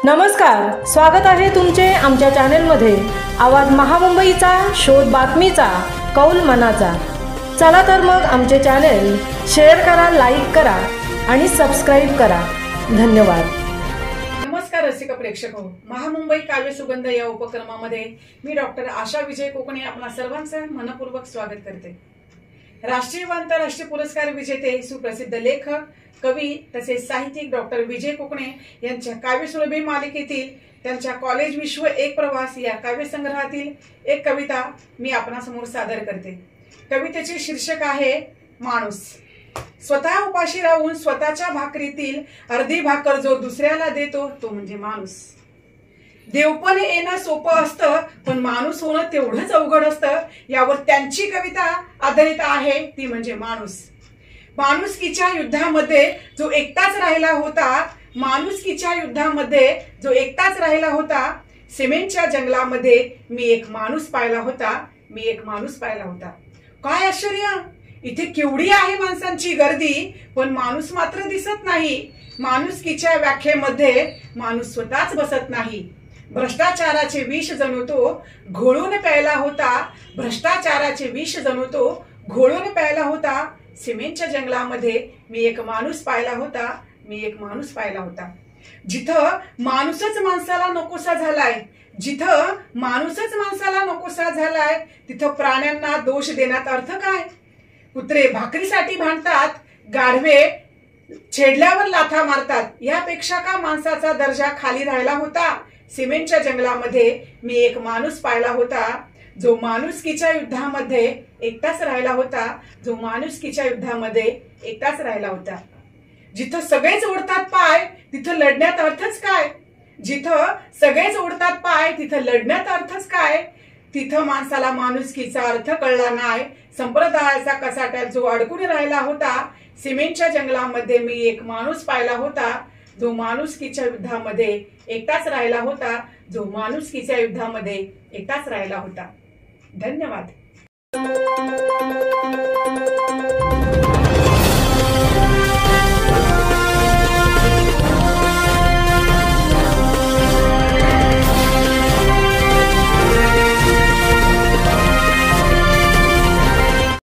नमस्कार, स्वागत आहे तुमचे आमच्या चॅनेलमध्ये। आवाज महामुंबईचा, शोध बातमीचा, कौल मनाचा। चला तर मग आमचे चॅनेल शेअर करा, लाईक करा आणि सबस्क्राइब करा। धन्यवाद। नमस्कार रसिक प्रेक्षक हो, महामुंबई काव्य सुगंध या उपक्रमामध्ये मी डॉक्टर आशा विजय कोकणे आपणा सर्वांचे मनपूर्वक स्वागत करते। राष्ट्रीय व आंतरराष्ट्रीय पुरस्कार विजेते सुप्रसिद्ध लेखक, कवी तसेच साहित्यिक डॉक्टर विजय कोकणे यांच्या काव्यसुरभी मालिकेतील त्यांच्या कॉलेज विश्व एक प्रवास या काव्यसंग्रहातील एक कविता मी आपणासमोर सादर करते। कवितेचे शीर्षक आहे माणूस। स्वतः उपाशी राहून स्वतःच्या भाकरीतील अर्धी भाकर जो दुसऱ्याला देतो तो म्हणजे माणूस। देवपण येणं सोपं असतं, पण माणूस होणं तेवढंच अवघड असतं। यावर त्यांची कविता आधारित आहे, ती म्हणजे माणूस। माणुसकीच्या युद्धामध्ये जो एकटाच राहिला होता, माणुसकीच्या युद्धामध्ये जो एकटाच राहिला होता, सिमेंटच्या जंगलामध्ये मी एक माणूस पाहिला होता, मी एक माणूस पाहिला होता। काय आश्चर्य, इथे केवढी आहे माणसांची गर्दी, पण माणूस मात्र दिसत नाही। माणुसकीच्या व्याख्येमध्ये माणूस स्वतःच बसत नाही। भ्रष्टाचाराचे विष जणू तो घोळून प्यायला होता, भ्रष्टाचाराचे विष जणू तो घोळून प्यायला होता। सिमेंटच्या जंगलामध्ये मी एक माणूस पाहिला होता, मी एक माणूस पाहिला होता। जिथं माणूसच माणसाला नकोसा झालाय, जिथं माणूसच माणसाला नकोसा झालाय, तिथं प्राण्यांना दोष देण्यात अर्थ काय? कुत्रे भाकरीसाठी भांडतात, गाढवे छेडल्यावर लाथा मारतात, यापेक्षा का माणसाचा दर्जा खाली राहिला होता? सिमेंटच्या जंगलामध्ये मी एक माणूस पाहिला होता, जो माणुसकीच्या युद्धामध्ये एकटाच राहिला होता, जो माणुसकीच्या युद्धामध्ये एकटाच राहिला होता। जिथं सगळेच ओढतात पाय, तिथं लढण्यात अर्थच काय? जिथं सगळेच ओढतात पाय, तिथं लढण्यात अर्थच काय? तिथं माणसाला माणुसकीचा अर्थ कळला नाही, संप्रदायाचा कचाट्यात जो अडकून राहिला होता। सिमेंटच्या जंगलामध्ये मी एक माणूस पाहिला होता, जो माणुसकीच्या युद्धामध्ये एकटाच राहिला होता, जो माणुसकीच्या युद्धामध्ये एकटाच राहिला होता। धन्यवाद।